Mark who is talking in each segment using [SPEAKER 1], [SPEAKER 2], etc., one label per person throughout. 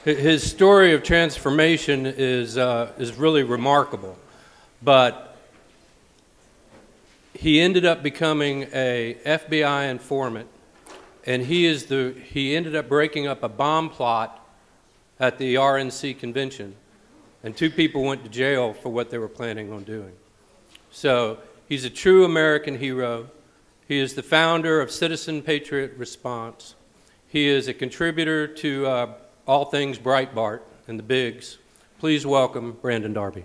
[SPEAKER 1] His story of transformation is really remarkable, but he ended up becoming a FBI informant, and he ended up breaking up a bomb plot at the RNC convention, and 2 people went to jail for what they were planning on doing. So he's a true American hero. He is the founder of Citizen Patriot Response. He is a contributor to all things Breitbart and the Bigs. Please welcome Brandon Darby.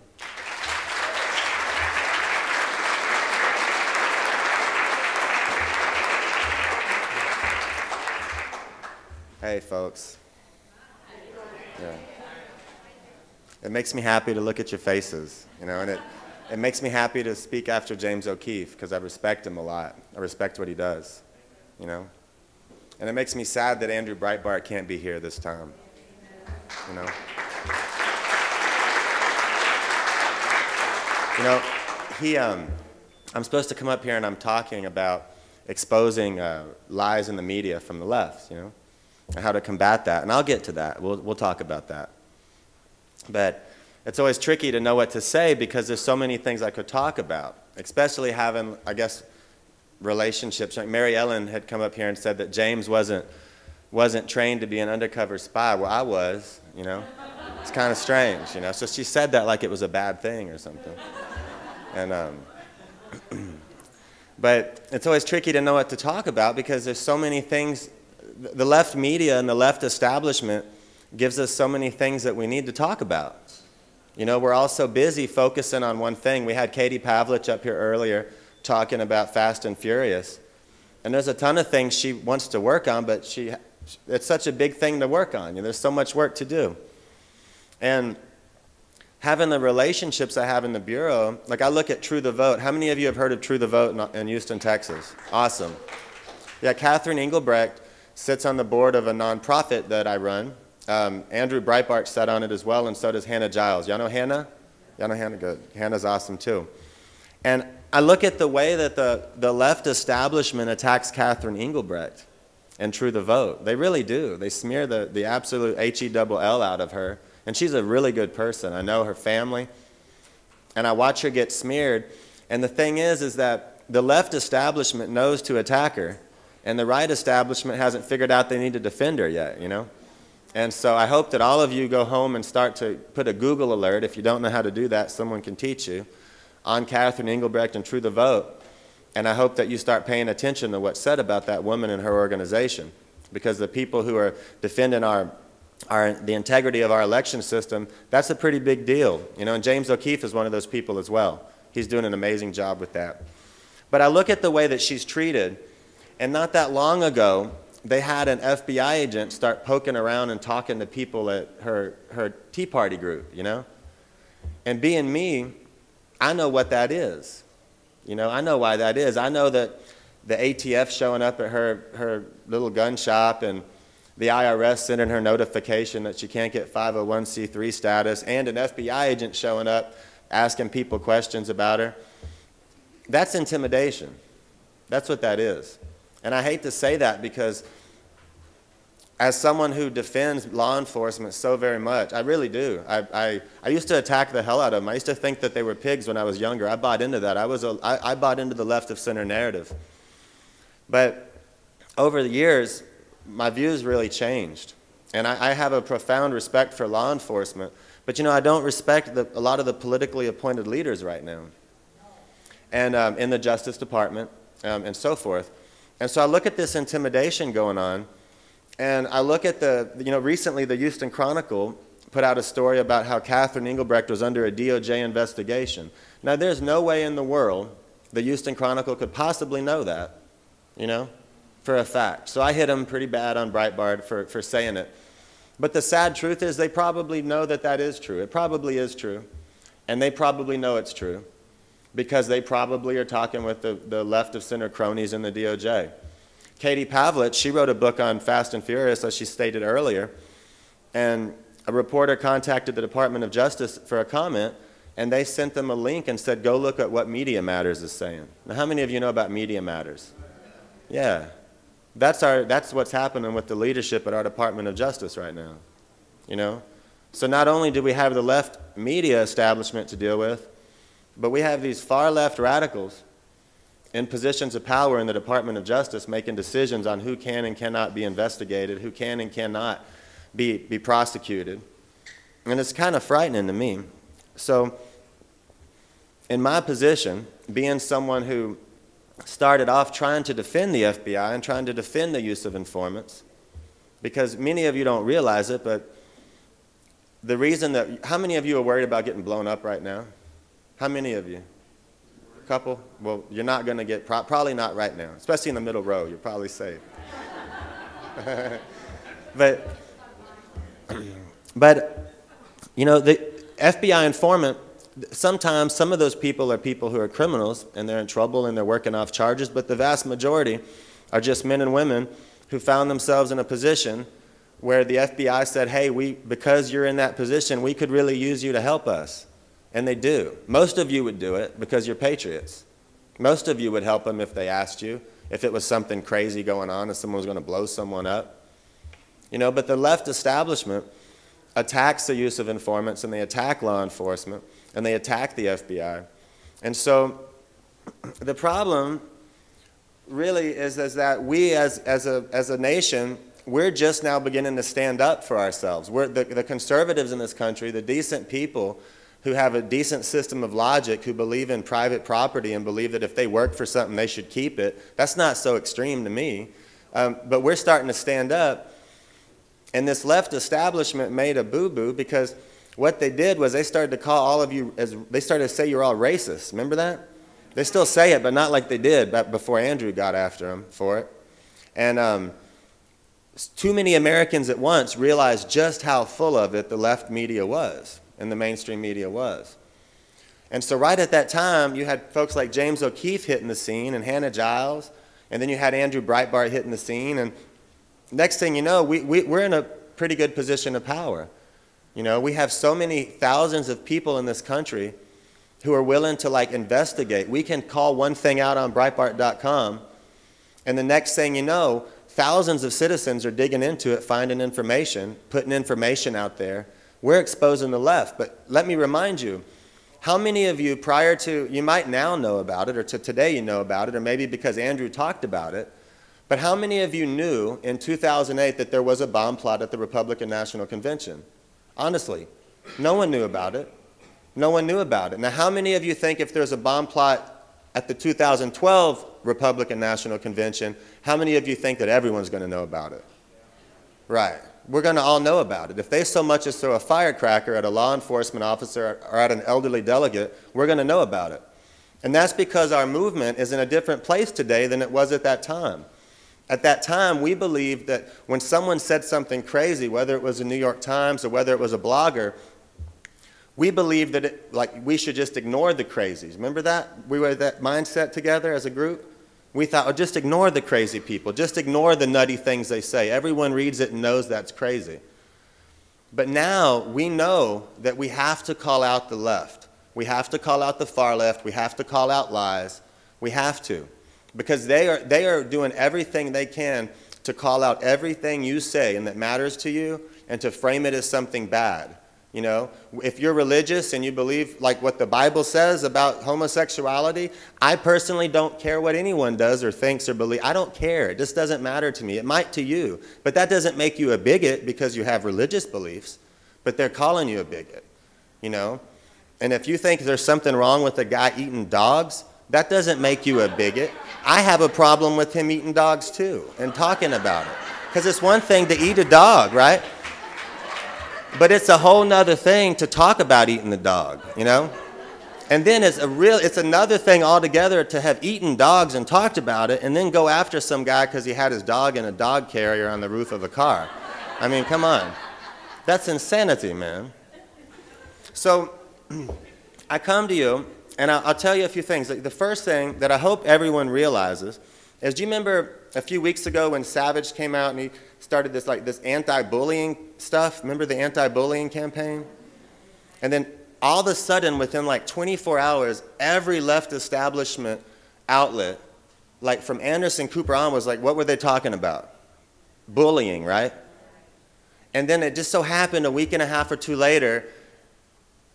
[SPEAKER 2] Hey, folks. Yeah. It makes me happy to look at your faces, you know, and it makes me happy to speak after James O'Keefe because I respect him a lot. I respect what he does, you know. And it makes me sad that Andrew Breitbart can't be here this time, you know. You know, I'm supposed to come up here and I'm talking about exposing lies in the media from the left, you know, and how to combat that. And I'll get to that. We'll talk about that. But it's always tricky to know what to say because there's so many things I could talk about, especially having, I guess, relationships. Like Mary Ellen had come up here and said that James wasn't trained to be an undercover spy. Well, I was, you know. It's kind of strange, you know. So she said that like it was a bad thing or something. And but it's always tricky to know what to talk about because there's so many things. The left media and the left establishment gives us so many things that we need to talk about. You know, we're all so busy focusing on one thing. We had Katie Pavlich up here earlier talking about Fast and Furious. And there's a ton of things she wants to work on, but it's such a big thing to work on. You know, there's so much work to do. And having the relationships I have in the Bureau, like I look at True the Vote. How many of you have heard of True the Vote in Houston, Texas? Awesome. Yeah, Catherine Engelbrecht sits on the board of a nonprofit that I run. Andrew Breitbart sat on it as well, and so does Hannah Giles. Y'all know Hannah? Y'all know Hannah? Good. Hannah's awesome too. And I look at the way that the left establishment attacks Catherine Engelbrecht and True the Vote. They really do. They smear the absolute H-E-double-L out of her. And she's a really good person. I know her family. And I watch her get smeared. And the thing is that the left establishment knows to attack her. And the right establishment hasn't figured out they need to defend her yet, you know? And so I hope that all of you go home and start to put a Google alert. If you don't know how to do that, someone can teach you, on Catherine Engelbrecht and True the Vote. And I hope that you start paying attention to what's said about that woman and her organization. Because the people who are defending the integrity of our election system, that's a pretty big deal. You know, and James O'Keefe is one of those people as well. He's doing an amazing job with that. But I look at the way that she's treated, and not that long ago, they had an FBI agent start poking around and talking to people at her Tea Party group, you know? And being me, I know what that is. You know, I know why that is. I know that the ATF showing up at her little gun shop and the IRS sending her notification that she can't get 501c3 status and an FBI agent showing up asking people questions about her. That's intimidation. That's what that is. And I hate to say that because as someone who defends law enforcement so very much, I really do. I used to attack the hell out of them. I used to think that they were pigs when I was younger. I bought into that. I bought into the left of center narrative. But over the years, my views really changed. And I have a profound respect for law enforcement. But, you know, I don't respect a lot of the politically appointed leaders right now. And in the Justice Department and so forth. And so I look at this intimidation going on, and I look at you know, recently the Houston Chronicle put out a story about how Catherine Engelbrecht was under a DOJ investigation. Now, there's no way in the world the Houston Chronicle could possibly know that, you know, for a fact. So I hit them pretty bad on Breitbart for saying it. But the sad truth is they probably know that that is true. It probably is true. And they probably know it's true, because they probably are talking with the left of center cronies in the DOJ. Katie Pavlich, she wrote a book on Fast and Furious, as she stated earlier, and a reporter contacted the Department of Justice for a comment, and they sent them a link and said, go look at what Media Matters is saying. Now, how many of you know about Media Matters? Yeah. That's what's happening with the leadership at our Department of Justice right now. you know? So not only do we have the left media establishment to deal with, but we have these far left radicals in positions of power in the Department of Justice making decisions on who can and cannot be investigated, who can and cannot be prosecuted. And it's kind of frightening to me. So in my position, being someone who started off trying to defend the FBI and trying to defend the use of informants, because many of you don't realize it, but the reason that, how many of you are worried about getting blown up right now? How many of you? A couple? Well, you're not going to get, probably not right now, especially in the middle row. You're probably safe. But, you know, the FBI informant, sometimes some of those people are people who are criminals and they're in trouble and they're working off charges, but the vast majority are just men and women who found themselves in a position where the FBI said, hey, because you're in that position, we could really use you to help us. And they do. Most of you would do it because you're patriots. Most of you would help them if they asked you, if it was something crazy going on and someone was going to blow someone up. You know, but the left establishment attacks the use of informants and they attack law enforcement and they attack the FBI. And so the problem really is that we as a nation, we're just now beginning to stand up for ourselves. We're the conservatives in this country, the decent people who have a decent system of logic, who believe in private property and believe that if they work for something, they should keep it. That's not so extreme to me. But we're starting to stand up. And this left establishment made a boo-boo because what they did was they started to call all of you, they started to say you're all racist. Remember that? They still say it, but not like they did before Andrew got after them for it. And too many Americans at once realized just how full of it the left media was and the mainstream media was. And so right at that time, you had folks like James O'Keefe hitting the scene and Hannah Giles, and then you had Andrew Breitbart hitting the scene, and next thing you know, we're in a pretty good position of power. You know, we have so many thousands of people in this country who are willing to like investigate. We can call one thing out on Breitbart.com, and the next thing you know, thousands of citizens are digging into it, finding information, putting information out there. We're exposing the left. But let me remind you, how many of you prior to, you might now know about it, or to today you know about it, or maybe because Andrew talked about it, but how many of you knew in 2008 that there was a bomb plot at the Republican National Convention? Honestly, no one knew about it. No one knew about it. Now, how many of you think if there's a bomb plot at the 2012 Republican National Convention, how many of you think that everyone's going to know about it? Right. We're going to all know about it. If they so much as throw a firecracker at a law enforcement officer or at an elderly delegate, we're going to know about it. And that's because our movement is in a different place today than it was at that time. At that time, we believed that when someone said something crazy, whether it was the New York Times or whether it was a blogger, we believed that we should just ignore the crazies. Remember that? We were that mindset together as a group. We thought, oh, just ignore the crazy people. Just ignore the nutty things they say. Everyone reads it and knows that's crazy. But now we know that we have to call out the left. We have to call out the far left. We have to call out lies. We have to. Because they are doing everything they can to call out everything you say and that matters to you and to frame it as something bad. You know, if you're religious and you believe like what the Bible says about homosexuality, I personally don't care what anyone does or thinks or believes. I don't care. It just doesn't matter to me. It might to you. But that doesn't make you a bigot because you have religious beliefs. But they're calling you a bigot, you know. And if you think there's something wrong with a guy eating dogs, that doesn't make you a bigot. I have a problem with him eating dogs too and talking about it. Because it's one thing to eat a dog, right? But it's a whole nother thing to talk about eating the dog, you know? And then it's another thing altogether to have eaten dogs and talked about it and then go after some guy because he had his dog in a dog carrier on the roof of a car. I mean, come on. That's insanity, man. So I come to you, and I'll tell you a few things. The first thing that I hope everyone realizes is, do you remember a few weeks ago when Savage came out and he started this anti-bullying stuff? Remember the anti-bullying campaign? And then all of a sudden, within like 24 hours, every left establishment outlet, like from Anderson Cooper on, was like, what were they talking about? Bullying, right? And then it just so happened a week and a half or two later,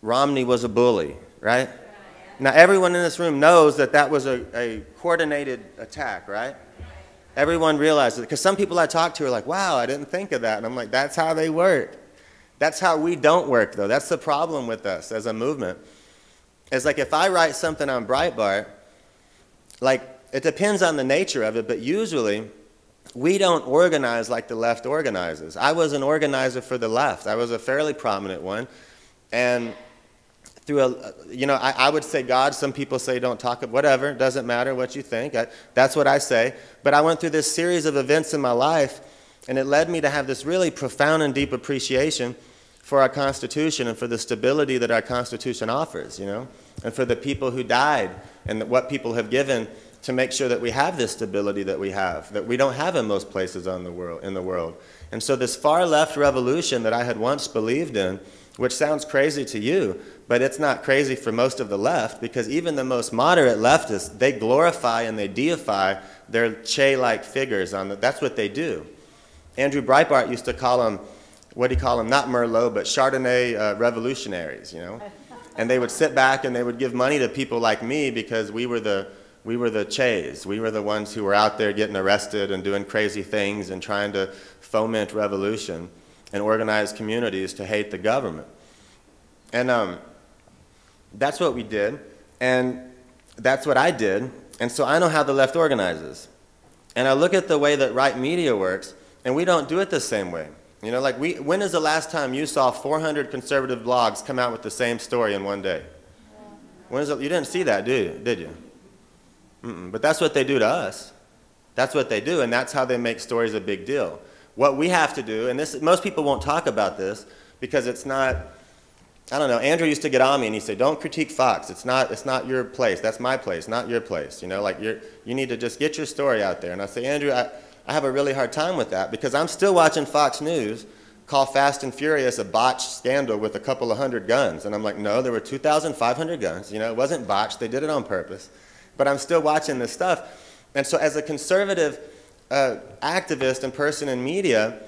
[SPEAKER 2] Romney was a bully, right? Now, everyone in this room knows that that was a coordinated attack, right? Everyone realizes it. Because some people I talk to are like, wow, I didn't think of that. And I'm like, that's how they work. That's how we don't work, though. That's the problem with us as a movement. It's like if I write something on Breitbart, like, it depends on the nature of it, but usually we don't organize like the left organizes. I was an organizer for the left. I was a fairly prominent one. And through a, you know, I would say God. Some people say don't talk, whatever. It doesn't matter what you think. That's what I say. But I went through this series of events in my life, and it led me to have this really profound and deep appreciation for our Constitution and for the stability that our Constitution offers, you know, and for the people who died and what people have given to make sure that we have this stability that we have, that we don't have in most places in the world. And so this far left revolution that I had once believed in, which sounds crazy to you, but it's not crazy for most of the left, because even the most moderate leftists, they glorify and they deify their Che-like figures. That's what they do. Andrew Breitbart used to call them, what do you call them? Not Merlot, but Chardonnay revolutionaries, you know? And they would sit back and they would give money to people like me because we were the Che's. We were the ones who were out there getting arrested and doing crazy things and trying to foment revolution and organize communities to hate the government. And that's what we did, and that's what I did, and so I know how the left organizes. And I look at the way that right media works, and we don't do it the same way. You know, like when is the last time you saw 400 conservative blogs come out with the same story in one day? When is it? You didn't see that, did you? But that's what they do to us. That's what they do, and that's how they make stories a big deal. What we have to do, and this, most people won't talk about this because it's not, I don't know, Andrew used to get on me and he'd say, don't critique Fox. It's not your place. That's my place, not your place. You know, like you need to just get your story out there. And I say, Andrew, I have a really hard time with that because I'm still watching Fox News call Fast and Furious a botched scandal with a couple of hundred guns. And I'm like, no, there were 2,500 guns. You know, it wasn't botched. They did it on purpose. But I'm still watching this stuff. And so as a conservative activist and person in media,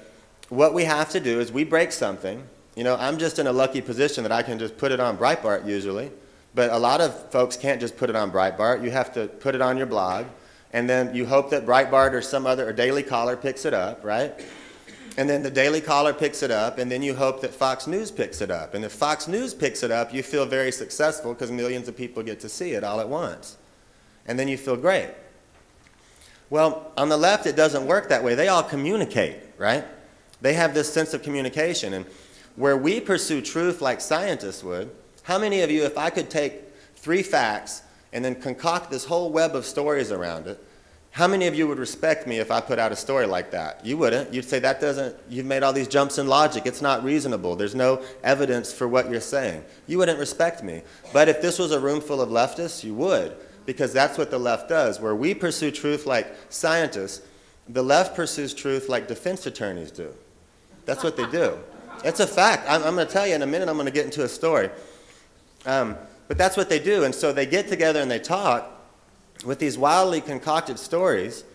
[SPEAKER 2] what we have to do is we break something. You know, I'm just in a lucky position that I can just put it on Breitbart usually, but a lot of folks can't just put it on Breitbart. You have to put it on your blog, and then you hope that Breitbart or some other, or Daily Caller picks it up, right? And then the Daily Caller picks it up, and then you hope that Fox News picks it up. And if Fox News picks it up, you feel very successful because millions of people get to see it all at once. And then you feel great. Well, on the left, it doesn't work that way. They all communicate, right? They have this sense of communication. And where we pursue truth like scientists would, how many of you, if I could take 3 facts and then concoct this whole web of stories around it, how many of you would respect me if I put out a story like that? You wouldn't. You'd say, that doesn't, you've made all these jumps in logic. It's not reasonable. There's no evidence for what you're saying. You wouldn't respect me. But if this was a room full of leftists, you would. Because that's what the left does. Where we pursue truth like scientists, the left pursues truth like defense attorneys do. That's what they do. It's a fact. I'm going to tell you in a minute. I'm going to get into a story. But that's what they do. And so they get together and they talk with these wildly concocted stories,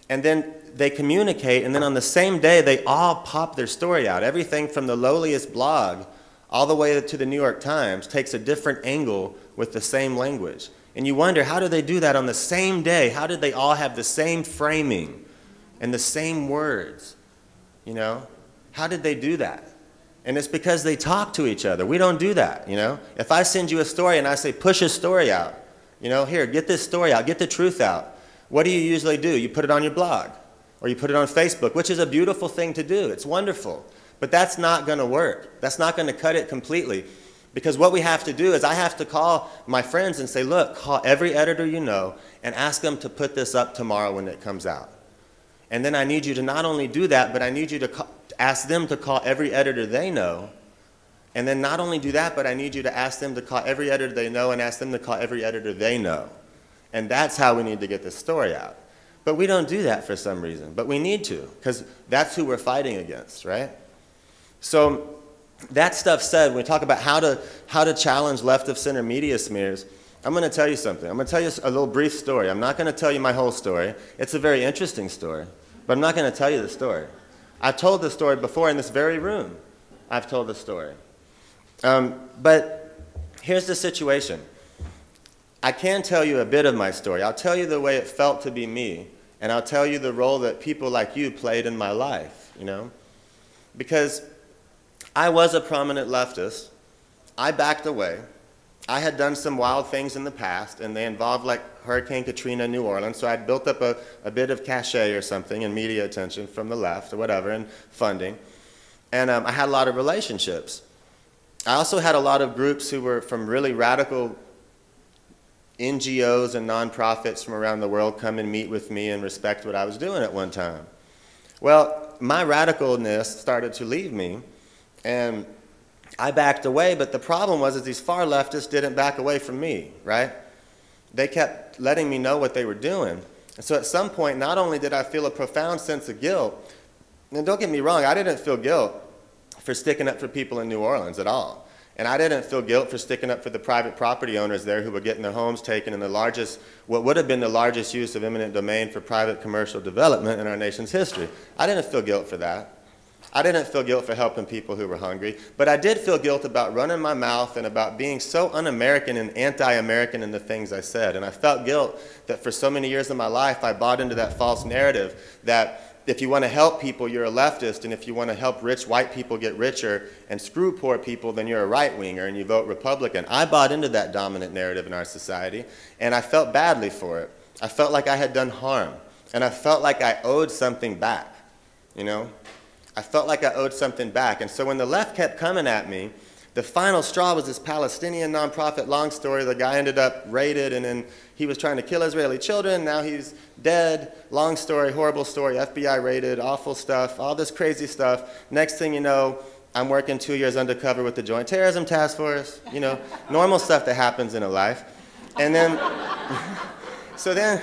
[SPEAKER 2] and then they communicate, and then on the same day they all pop their story out. Everything from the lowliest blog all the way to the New York Times takes a different angle with the same language. And you wonder, how do they do that on the same day? How did they all have the same framing and the same words? You know? How did they do that? And it's because they talk to each other. We don't do that, you know? If I send you a story and I say, push a story out, you know, here, get this story out, get the truth out. What do you usually do? You put it on your blog, or you put it on Facebook, which is a beautiful thing to do. It's wonderful. But that's not going to work. That's not going to cut it completely. Because what we have to do is I have to call my friends and say, look, call every editor you know and ask them to put this up tomorrow when it comes out. And then I need you to not only do that, but I need you to ask them to call every editor they know. And then not only do that, but I need you to ask them to call every editor they know and ask them to call every editor they know. And that's how we need to get this story out. But we don't do that for some reason. But we need to, because that's who we're fighting against, right? So that stuff said, when we talk about how to challenge left-of-center media smears, I'm going to tell you something. I'm going to tell you a little brief story. I'm not going to tell you my whole story. It's a very interesting story, but I'm not going to tell you the story. I've told this story before in this very room. I've told this story. But here's the situation. I can tell you a bit of my story. I'll tell you the way it felt to be me, and I'll tell you the role that people like you played in my life, you know? Because I was a prominent leftist. I backed away. I had done some wild things in the past, and they involved like Hurricane Katrina in New Orleans, so I'd built up a bit of cachet or something and media attention from the left or whatever and funding. And I had a lot of relationships. I also had a lot of groups who were from really radical NGOs and nonprofits from around the world come and meet with me and respect what I was doing at one time. Well, my radicalness started to leave me, and I backed away, but the problem was that these far leftists didn't back away from me, right? They kept letting me know what they were doing. And so at some point, not only did I feel a profound sense of guilt, and don't get me wrong, I didn't feel guilt for sticking up for people in New Orleans at all. And I didn't feel guilt for sticking up for the private property owners there who were getting their homes taken in the largest, what would have been the largest use of eminent domain for private commercial development in our nation's history. I didn't feel guilt for that. I didn't feel guilt for helping people who were hungry, but I did feel guilt about running my mouth and about being so un-American and anti-American in the things I said. And I felt guilt that for so many years of my life, I bought into that false narrative that if you want to help people, you're a leftist, and if you want to help rich white people get richer and screw poor people, then you're a right-winger and you vote Republican. I bought into that dominant narrative in our society, and I felt badly for it. I felt like I had done harm, and I felt like I owed something back, you know? I felt like I owed something back. And so when the left kept coming at me, the final straw was this Palestinian nonprofit, long story. The guy ended up raided, and then he was trying to kill Israeli children. Now he's dead. Long story, horrible story. FBI raided, awful stuff, all this crazy stuff. Next thing you know, I'm working 2 years undercover with the Joint Terrorism Task Force. You know, normal stuff that happens in a life. And then, so then,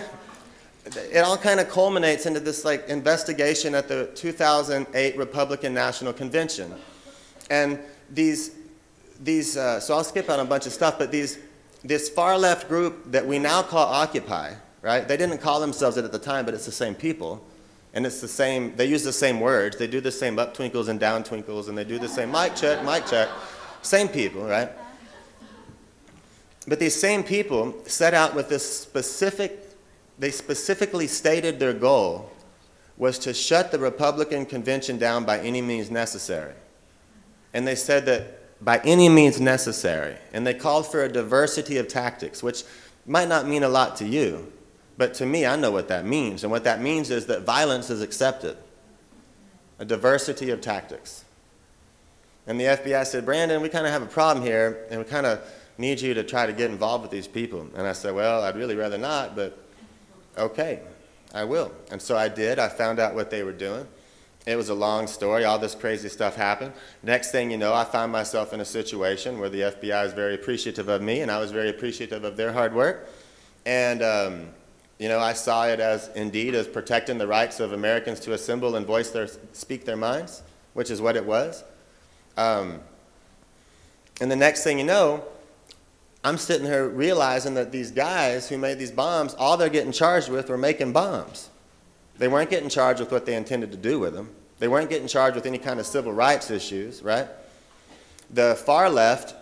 [SPEAKER 2] it all kind of culminates into this like investigation at the 2008 Republican National Convention. And so I'll skip out a bunch of stuff, but this far left group that we now call Occupy, right? They didn't call themselves it at the time, but it's the same people. And it's the same, they use the same words. They do the same up twinkles and down twinkles, and they do the same mic check, same people, right? But these same people set out with this they specifically stated their goal was to shut the Republican convention down by any means necessary. And they said that by any means necessary. And they called for a diversity of tactics, which might not mean a lot to you, but to me, I know what that means. And what that means is that violence is accepted. A diversity of tactics. And the FBI said, Brandon, we kind of have a problem here, and we kind of need you to try to get involved with these people. And I said, well, I'd really rather not, but okay, I will. And so I did. I found out what they were doing. It was a long story. All this crazy stuff happened. Next thing you know, I found myself in a situation where the FBI is very appreciative of me, and I was very appreciative of their hard work. And, you know, I saw it as, indeed, as protecting the rights of Americans to assemble and speak their minds, which is what it was. And the next thing you know, I'm sitting here realizing that these guys who made these bombs, all they're getting charged with were making bombs. They weren't getting charged with what they intended to do with them. They weren't getting charged with any kind of civil rights issues, right? The far left,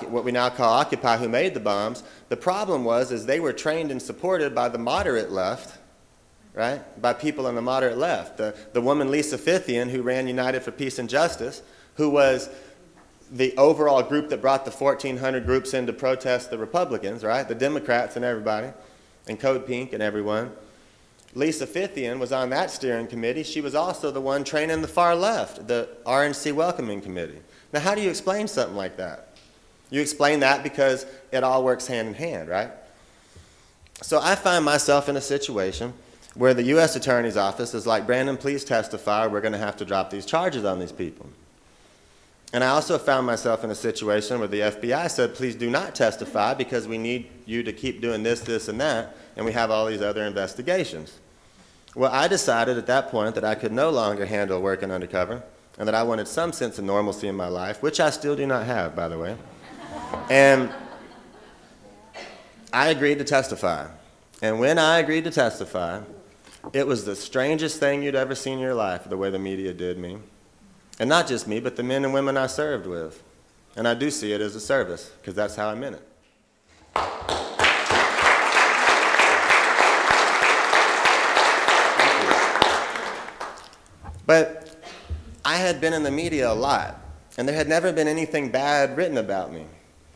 [SPEAKER 2] what we now call Occupy, who made the bombs, the problem was they were trained and supported by the moderate left, right? By people on the moderate left. The woman Lisa Fithian, who ran United for Peace and Justice, who was the overall group that brought the 1,400 groups in to protest the Republicans, right? The Democrats and everybody, and Code Pink and everyone. Lisa Fithian was on that steering committee. She was also the one training the far left, the RNC Welcoming Committee. Now, how do you explain something like that? You explain that because it all works hand in hand, right? So I find myself in a situation where the U.S. Attorney's Office is like, Brandon, please testify. We're going to have to drop these charges on these people. And I also found myself in a situation where the FBI said, please do not testify because we need you to keep doing this, this, and that, and we have all these other investigations. Well, I decided at that point that I could no longer handle working undercover and that I wanted some sense of normalcy in my life, which I still do not have, by the way. And I agreed to testify. And when I agreed to testify, It was the strangest thing you'd ever seen in your life, the way the media did me. And not just me, but the men and women I served with. And I do see it as a service, because that's how I meant it. But I had been in the media a lot, and there had never been anything bad written about me.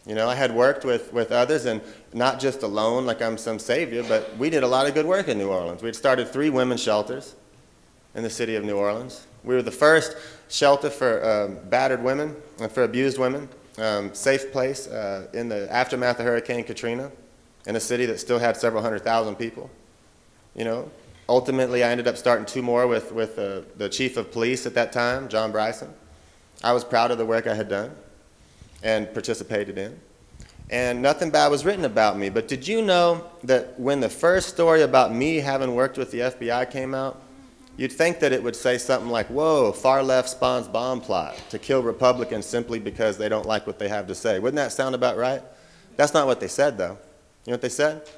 [SPEAKER 2] You know, I had worked with others, and not just alone like I'm some savior, but we did a lot of good work in New Orleans. We had started 3 women's shelters in the city of New Orleans. We were the first shelter for battered women and for abused women, safe place in the aftermath of Hurricane Katrina, in a city that still had several 100,000 people. You know, ultimately I ended up starting 2 more with the chief of police at that time, John Bryson. I was proud of the work I had done and participated in. And nothing bad was written about me. But did you know that when the first story about me having worked with the FBI came out, you'd think that it would say something like, whoa, far left spawns bomb plot to kill Republicans simply because they don't like what they have to say. Wouldn't that sound about right? That's not what they said, though. You know what they said?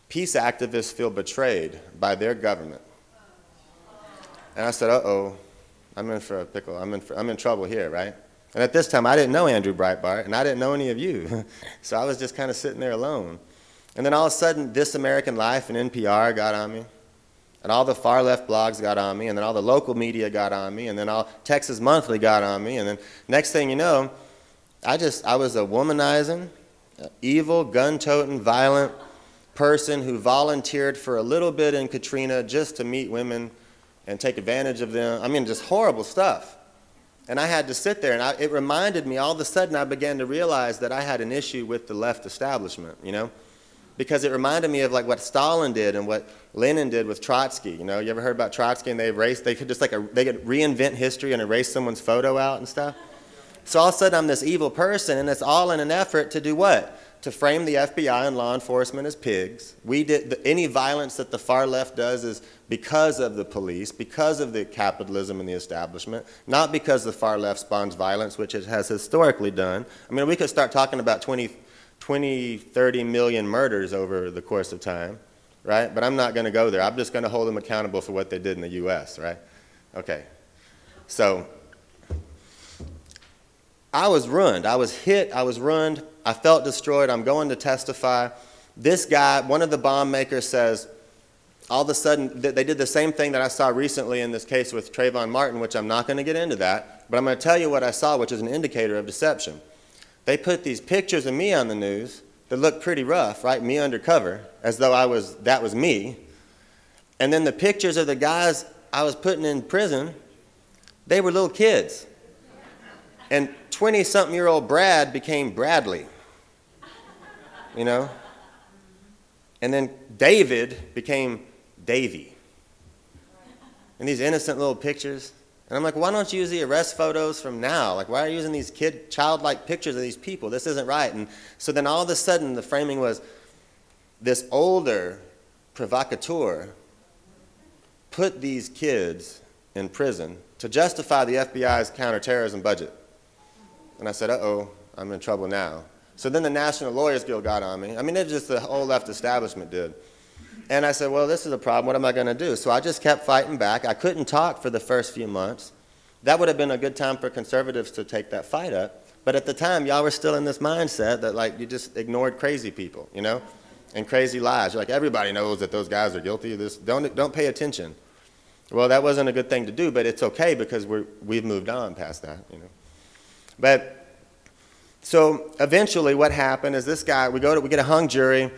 [SPEAKER 2] Peace activists feel betrayed by their government. And I said, uh-oh, I'm in for a pickle. I'm in trouble here, right? And at this time, I didn't know Andrew Breitbart, and I didn't know any of you. So I was just kind of sitting there alone. And then all of a sudden, This American Life and NPR got on me. And all the far left blogs got on me, and then all the local media got on me, and then all Texas Monthly got on me, and then next thing you know, I was a womanizing, evil, gun-toting, violent person who volunteered for a little bit in Katrina just to meet women and take advantage of them. I mean, just horrible stuff. And I had to sit there, and it reminded me, all of a sudden I began to realize that I had an issue with the left establishment, you know? Because it reminded me of like what Stalin did and what Lenin did with Trotsky. You know, you ever heard about Trotsky and they could just they could reinvent history and erase someone's photo out and stuff? So all of a sudden I'm this evil person, and it's all in an effort to do what? To frame the FBI and law enforcement as pigs. Any violence that the far left does is because of the police, because of the capitalism and the establishment, not because the far left spawns violence, which it has historically done. I mean, we could start talking about 20, 30 million murders over the course of time, right? But I'm not going to go there. I'm just going to hold them accountable for what they did in the U.S., right? Okay. So I was ruined. I was hit. I was ruined. I felt destroyed. I'm going to testify. This guy, one of the bomb makers, says, all of a sudden, they did the same thing that I saw recently in this case with Trayvon Martin, which I'm not going to get into that, but I'm going to tell you what I saw, which is an indicator of deception. They put these pictures of me on the news that looked pretty rough, right? Me undercover, as though that was me. And then the pictures of the guys I was putting in prison, they were little kids. And 20-something-year-old Brad became Bradley, you know? And then David became Davy. And these innocent little pictures. And I'm like, why don't you use the arrest photos from now? Like, why are you using these childlike pictures of these people? This isn't right. And so then all of a sudden the framing was this older provocateur put these kids in prison to justify the FBI's counterterrorism budget. And I said, uh-oh, I'm in trouble now. So then the National Lawyers Guild got on me. I mean, it's just the whole left establishment did. And I said, well, this is a problem. What am I going to do? So I just kept fighting back. I couldn't talk for the first few months. That would have been a good time for conservatives to take that fight up. But at the time, y'all were still in this mindset that, like, you just ignored crazy people, you know, and crazy lies. You're like, everybody knows that those guys are guilty of this. Don't pay attention. Well, that wasn't a good thing to do, but it's okay because we've moved on past that, you know. But so eventually what happened is this guy, we get a hung jury.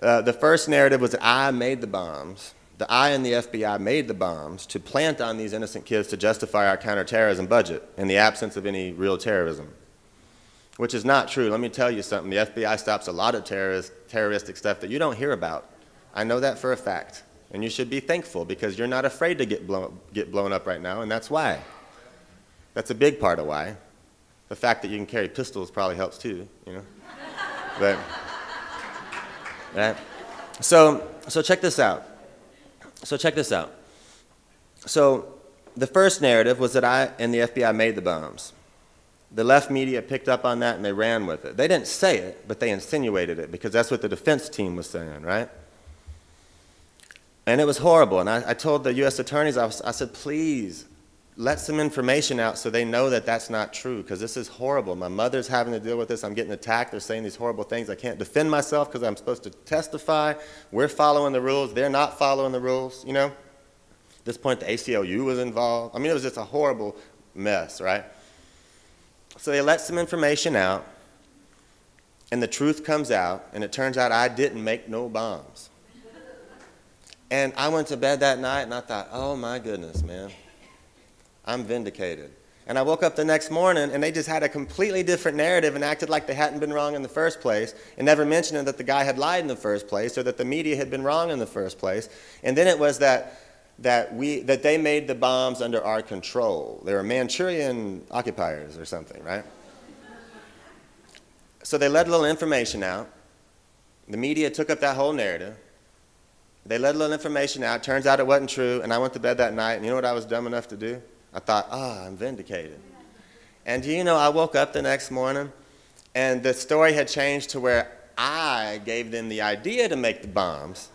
[SPEAKER 2] The first narrative was that I made the bombs. I and the FBI made the bombs to plant on these innocent kids to justify our counterterrorism budget in the absence of any real terrorism, which is not true. Let me tell you something. The FBI stops a lot of terroristic stuff that you don't hear about. I know that for a fact. And you should be thankful because you're not afraid to get blown up right now, and that's why. That's a big part of why. The fact that you can carry pistols probably helps too, you know. But, right? So check this out. So the first narrative was that I and the FBI made the bombs. The left media picked up on that and they ran with it. They didn't say it, but they insinuated it because that's what the defense team was saying, right? And it was horrible. And I told the U.S. attorneys, I said, please, let some information out so they know that that's not true, because this is horrible. My mother's having to deal with this. I'm getting attacked. They're saying these horrible things. I can't defend myself because I'm supposed to testify. We're following the rules. They're not following the rules, you know? At this point, the ACLU was involved. I mean, it was just a horrible mess, right? So they let some information out, and the truth comes out, and it turns out I didn't make no bombs. And I went to bed that night, and I thought, oh, my goodness, man. I'm vindicated. And I woke up the next morning, and they just had a completely different narrative and acted like they hadn't been wrong in the first place, and never mentioned that the guy had lied in the first place, or that the media had been wrong in the first place. And then it was that they made the bombs under our control. They were Manchurian occupiers or something, right? So they let a little information out. The media took up that whole narrative. They let a little information out. Turns out it wasn't true, and I went to bed that night, and you know what I was dumb enough to do? I thought, I'm vindicated. And do you know, I woke up the next morning, and the story had changed to where I gave them the idea to make the bombs.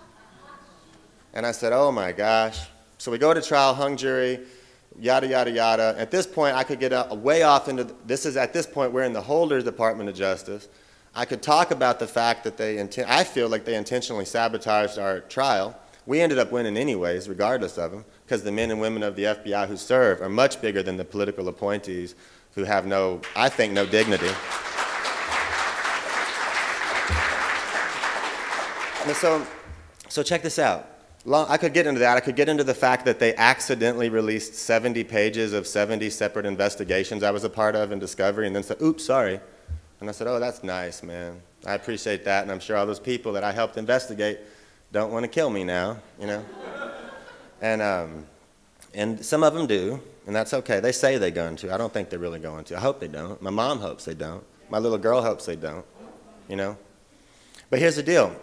[SPEAKER 2] And I said, oh my gosh. So we go to trial, hung jury, yada, yada, yada. At this point, I could get way off into, at this point, we're in the Holder's Department of Justice. I could talk about the fact that I feel like they intentionally sabotaged our trial. We ended up winning anyways, regardless of them, because the men and women of the FBI who serve are much bigger than the political appointees who have I think, no dignity. And so check this out. I could get into that. I could get into the fact that they accidentally released 70 pages of 70 separate investigations I was a part of in Discovery, and then said, oops, sorry. And I said, oh, that's nice, man. I appreciate that, and I'm sure all those people that I helped investigate don't want to kill me now, you know? And some of them do, and that's okay. They say they're going to. I don't think they're really going to. I hope they don't. My mom hopes they don't. My little girl hopes they don't, you know? But here's the deal.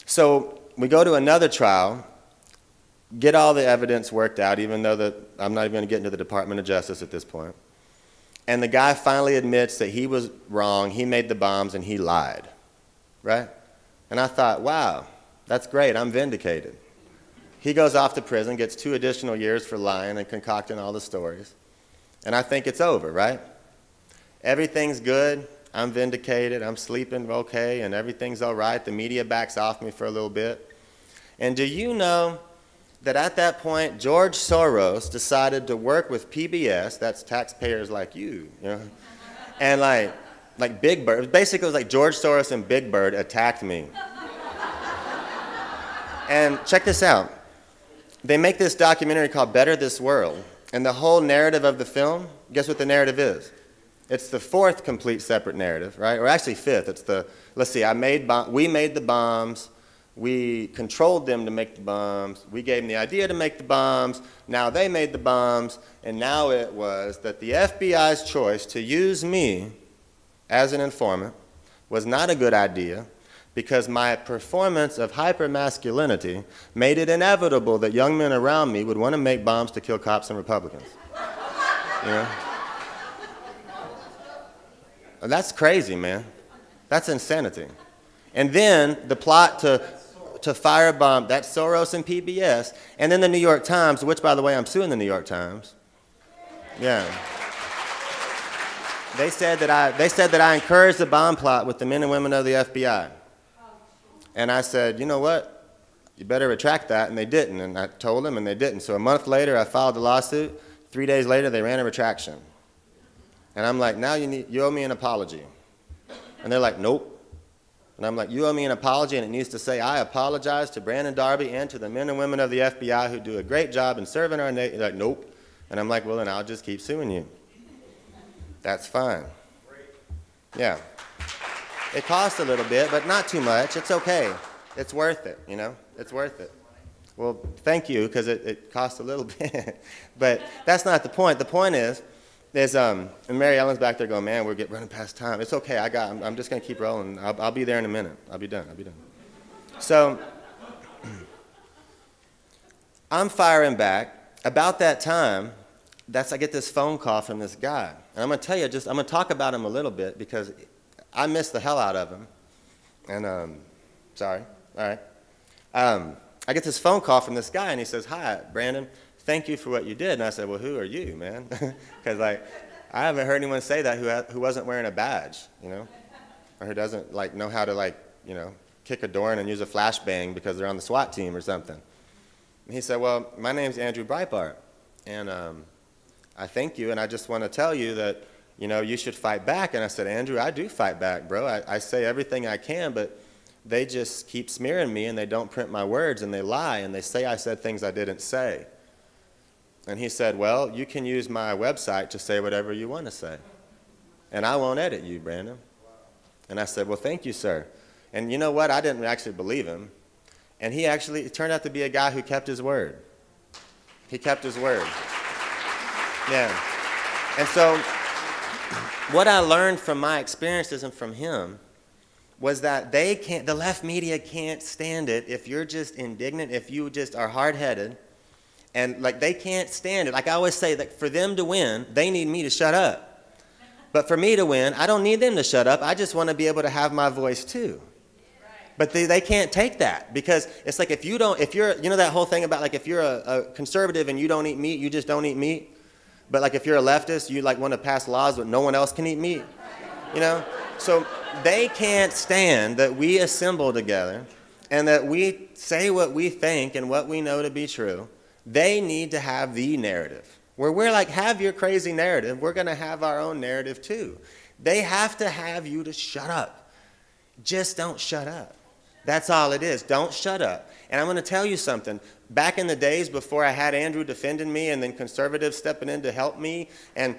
[SPEAKER 2] So we go to another trial, get all the evidence worked out, even though I'm not even going to get into the Department of Justice at this point. And the guy finally admits that he was wrong, he made the bombs, and he lied, right? And I thought, wow, that's great, I'm vindicated. He goes off to prison, gets 2 additional years for lying and concocting all the stories. And I think it's over, right? Everything's good, I'm vindicated, I'm sleeping okay, and everything's all right. The media backs off me for a little bit. And do you know that at that point, George Soros decided to work with PBS, that's taxpayers like you know, and like Big Bird. Basically, it was like George Soros and Big Bird attacked me. And check this out. They make this documentary called Better This World, and the whole narrative of the film, guess what the narrative is? It's the 4th complete separate narrative, right? Or actually 5th. It's the, let's see, we made the bombs, we controlled them to make the bombs, we gave them the idea to make the bombs, now they made the bombs, and now it was that the FBI's choice to use me as an informant was not a good idea because my performance of hypermasculinity made it inevitable that young men around me would want to make bombs to kill cops and Republicans. You know? That's crazy, man. That's insanity. And then the plot to firebomb, that's Soros and PBS, and then the New York Times, which, by the way, I'm suing the New York Times. Yeah. They said that I encouraged the bomb plot with the men and women of the FBI. And I said, you know what? You better retract that, and they didn't. And I told them, and they didn't. So a month later, I filed the lawsuit. 3 days later, they ran a retraction. And I'm like, now you owe me an apology. And they're like, nope. And I'm like, you owe me an apology, and it needs to say, I apologize to Brandon Darby and to the men and women of the FBI who do a great job in serving our nation. They're like, nope. And I'm like, well, then I'll just keep suing you. That's fine. Yeah. It costs a little bit, but not too much. It's okay. It's worth it, you know? It's worth it. Well, thank you, because it costs a little bit. But that's not the point. The point is and Mary Ellen's back there going, man, we're running past time. It's okay. I'm just going to keep rolling. I'll be there in a minute. I'll be done. So I'm firing back. About that time, I get this phone call from this guy. And I'm going to tell you, I'm going to talk about him a little bit because I missed the hell out of him. And, sorry. All right. I get this phone call from this guy, and he says, "Hi, Brandon, thank you for what you did." And I said, "Well, who are you, man?" Because, like, I haven't heard anyone say that who wasn't wearing a badge, you know, or who doesn't, like, know how to, like, you know, kick a door in and use a flashbang because they're on the SWAT team or something. And he said, "Well, my name's Andrew Breitbart, and I thank you, and I just want to tell you that, you know, you should fight back." And I said, "Andrew, I do fight back, bro. I say everything I can, but they just keep smearing me, and they don't print my words, and they lie, and they say I said things I didn't say." And he said, "Well, you can use my website to say whatever you want to say, and I won't edit you, Brandon." And I said, "Well, thank you, sir." And you know what? I didn't actually believe him. And it turned out to be a guy who kept his word. He kept his word. Yeah. And so what I learned from my experiences and from him was that the left media can't stand it if you're just indignant, if you just are hard-headed, and like they can't stand it. Like I always say, that for them to win, they need me to shut up. But for me to win, I don't need them to shut up. I just want to be able to have my voice too. But they can't take that, because it's like if you're, you know that whole thing about like if you're a conservative and you don't eat meat, you just don't eat meat. But like if you're a leftist, you like want to pass laws that no one else can eat meat, you know? So they can't stand that we assemble together and that we say what we think and what we know to be true. They need to have the narrative. Where we're like, have your crazy narrative, we're going to have our own narrative too. They have to have you to shut up. Just don't shut up. That's all it is. Don't shut up. And I'm going to tell you something. Back in the days before I had Andrew defending me and then conservatives stepping in to help me, and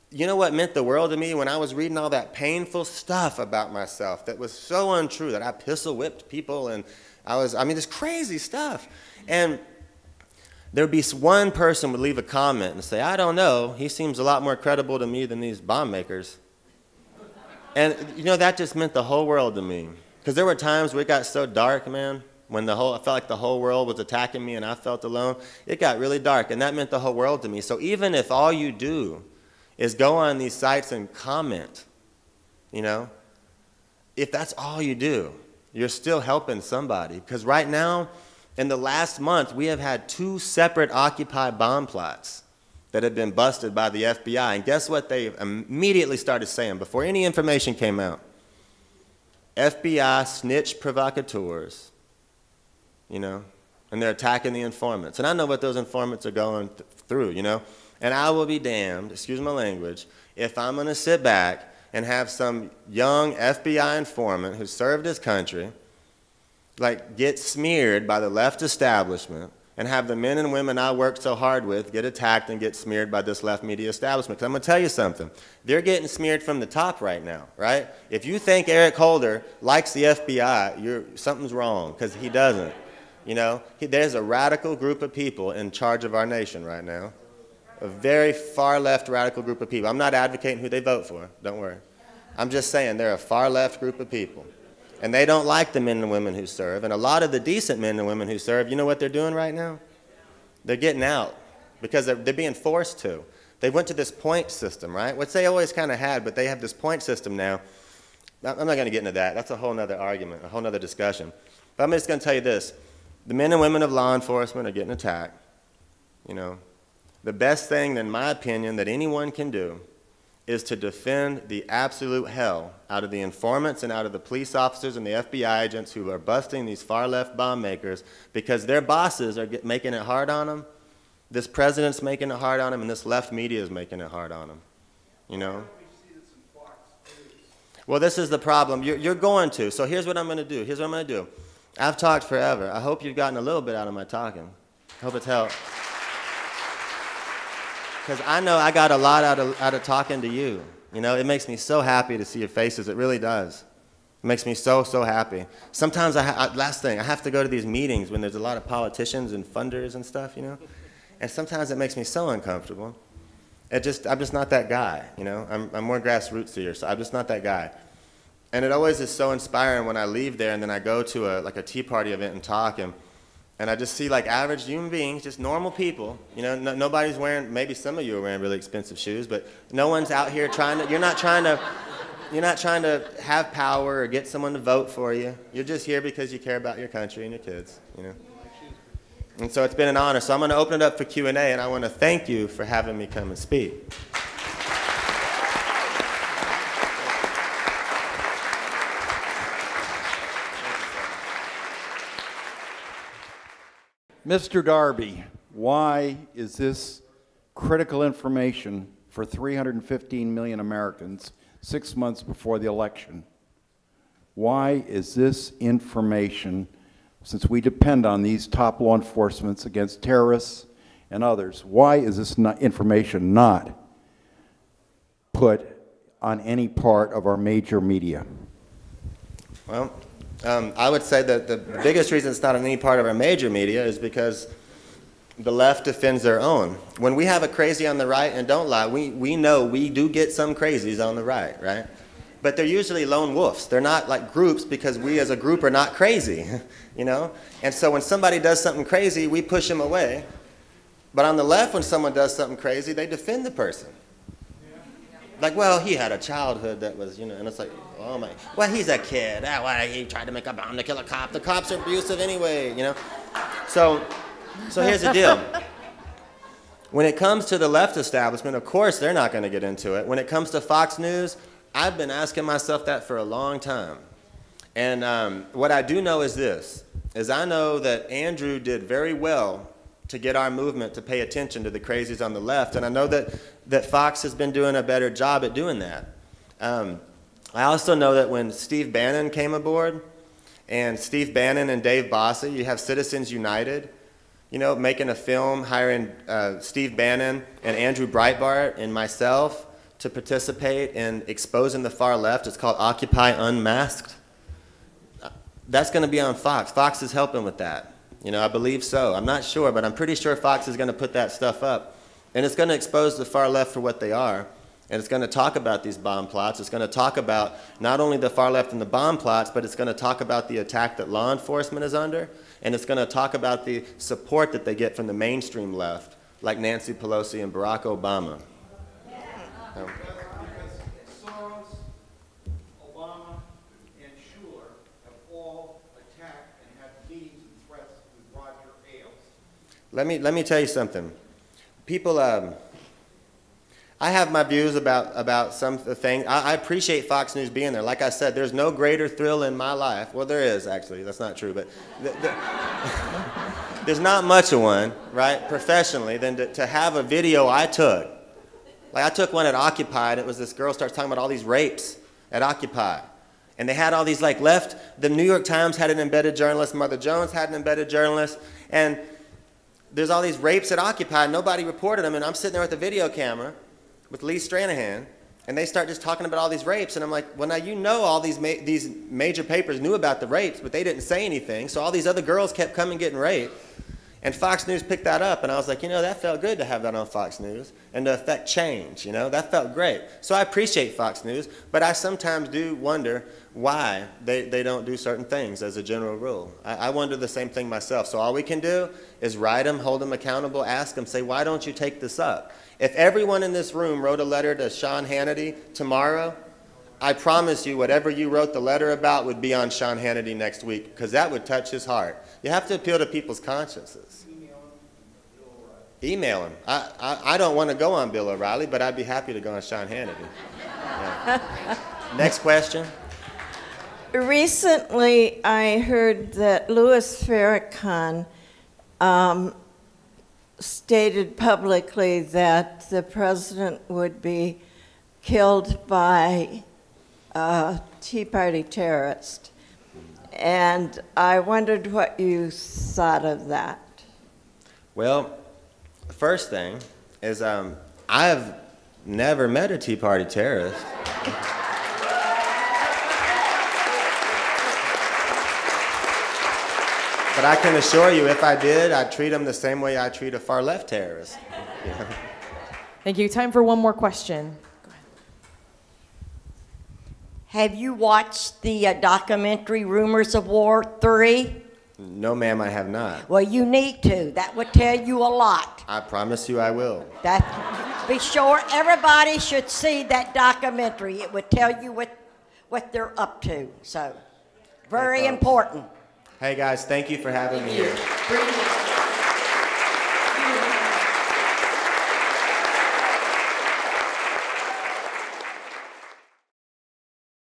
[SPEAKER 2] you know what meant the world to me when I was reading all that painful stuff about myself that was so untrue, that I pistol whipped people and I mean, this crazy stuff. And there would be one person would leave a comment and say, "I don't know, he seems a lot more credible to me than these bomb makers." And you know, that just meant the whole world to me. Because there were times where it got so dark, man, when I felt like the whole world was attacking me and I felt alone. It got really dark, and that meant the whole world to me. So even if all you do is go on these sites and comment, you know, if that's all you do, you're still helping somebody. Because right now, in the last month, we have had 2 separate Occupy bomb plots that have been busted by the FBI. And guess what they immediately started saying before any information came out? FBI snitch provocateurs, you know, and they're attacking the informants. And I know what those informants are going through, you know. And I will be damned, excuse my language, if I'm going to sit back and have some young FBI informant who served his country, like, get smeared by the left establishment, and have the men and women I worked so hard with get attacked and get smeared by this left media establishment. Because I'm going to tell you something. They're getting smeared from the top right now, right? If you think Eric Holder likes the FBI, something's wrong, because he doesn't. You know, there's a radical group of people in charge of our nation right now, a very far left radical group of people. I'm not advocating who they vote for, don't worry. I'm just saying they're a far left group of people. And they don't like the men and women who serve. And a lot of the decent men and women who serve, you know what they're doing right now? They're getting out because they're being forced to. They went to this point system, right? Which they always kind of had, but they have this point system now. I'm not going to get into that. That's a whole other argument, a whole other discussion. But I'm just going to tell you this. The men and women of law enforcement are getting attacked. You know, the best thing, in my opinion, that anyone can do is to defend the absolute hell out of the informants and out of the police officers and the FBI agents who are busting these far-left bomb makers because their bosses are making it hard on them. This president's making it hard on them, and this left media is making it hard on them. You know? Well, this is the problem. You're going to. So here's what I'm going to do. Here's what I'm going to do. I've talked forever. I hope you've gotten a little bit out of my talking. I hope it's helped. Because I know I got a lot out of talking to you. You know, it makes me so happy to see your faces. It really does. It makes me so, so happy. Sometimes, last thing, I have to go to these meetings when there's a lot of politicians and funders and stuff, you know. And sometimes it makes me so uncomfortable. I'm just not that guy, you know. I'm more grassroots here, so I'm just not that guy. And it always is so inspiring when I leave there and then I go to a Tea Party event and talk, and I just see like average human beings, just normal people. You know, nobody's wearing, maybe some of you are wearing really expensive shoes, but no one's out here you're not trying to have power or get someone to vote for you. You're just here because you care about your country and your kids, you know. And so it's been an honor. So I'm going to open it up for Q&A, and I want to thank you for having me come and speak.
[SPEAKER 3] Mr. Darby, why is this critical information for 315 million Americans 6 months before the election? Why is this information, since we depend on these top law enforcements against terrorists and others, why is this information not put on any part of our major media?
[SPEAKER 2] Well, I would say that the biggest reason it's not on any part of our major media is because the left defends their own. When we have a crazy on the right, and don't lie, we know we do get some crazies on the right? But they're usually lone wolves. They're not like groups because we as a group are not crazy, you know? And so when somebody does something crazy, we push them away. But on the left, when someone does something crazy, they defend the person. Like, well, he had a childhood that was, you know, and it's like, oh my, well, he's a kid. Why he tried to make a bomb to kill a cop. The cops are abusive anyway, you know? So here's the deal. When it comes to the left establishment, of course, they're not going to get into it. When it comes to Fox News, I've been asking myself that for a long time. And what I do know is this, is I know that Andrew did very well to get our movement to pay attention to the crazies on the left. And I know that Fox has been doing a better job at doing that. I also know that when Steve Bannon came aboard, and Steve Bannon and Dave Bosse, you have Citizens United, you know, making a film, hiring Steve Bannon and Andrew Breitbart and myself to participate in exposing the far left. It's called Occupy Unmasked. That's going to be on Fox. Fox is helping with that. You know, I believe so. I'm not sure, but I'm pretty sure Fox is going to put that stuff up. And it's going to expose the far left for what they are. And it's going to talk about these bomb plots. It's going to talk about not only the far left and the bomb plots, but it's going to talk about the attack that law enforcement is under. And it's going to talk about the support that they get from the mainstream left, like Nancy Pelosi and Barack Obama. Let me tell you something. People, I have my views about some of the things. I appreciate Fox News being there. Like I said, there's no greater thrill in my life. Well, there is, actually. That's not true. But there's not much of one, right, professionally, than to have a video I took. Like I took one at Occupy, and it was this girl starts talking about all these rapes at Occupy. And they had all these like left. The New York Times had an embedded journalist. Mother Jones had an embedded journalist. And there's all these rapes at Occupy, and nobody reported them, and I'm sitting there with a video camera with Lee Stranahan, and they start just talking about all these rapes, and I'm like, well, now you know all these major papers knew about the rapes, but they didn't say anything, so all these other girls kept coming getting raped, and Fox News picked that up, and I was like, you know, that felt good to have that on Fox News, and to affect change, you know, that felt great. So I appreciate Fox News, but I sometimes do wonder why they don't do certain things as a general rule. I wonder the same thing myself. So all we can do is write them, hold them accountable, ask them, say, why don't you take this up? If everyone in this room wrote a letter to Sean Hannity tomorrow, I promise you whatever you wrote the letter about would be on Sean Hannity next week, because that would touch his heart. You have to appeal to people's consciences. Email him. I don't want to go on Bill O'Reilly, but I'd be happy to go on Sean Hannity. Yeah. Next question.
[SPEAKER 4] Recently, I heard that Louis Farrakhan stated publicly that the president would be killed by a Tea Party terrorist. And I wondered what you thought of that.
[SPEAKER 2] Well, the first thing is I've never met a Tea Party terrorist. But I can assure you, if I did, I'd treat them the same way I treat a far-left terrorist. Yeah.
[SPEAKER 5] Thank you. Time for one more question. Go ahead.
[SPEAKER 6] Have you watched the documentary Rumors of War 3?
[SPEAKER 2] No, ma'am, I have not.
[SPEAKER 6] Well, you need to. That would tell you a lot.
[SPEAKER 2] I promise you I will.
[SPEAKER 6] Be sure everybody should see that documentary. It would tell you what they're up to. So, very important.
[SPEAKER 2] Hey guys, thank you for having me here.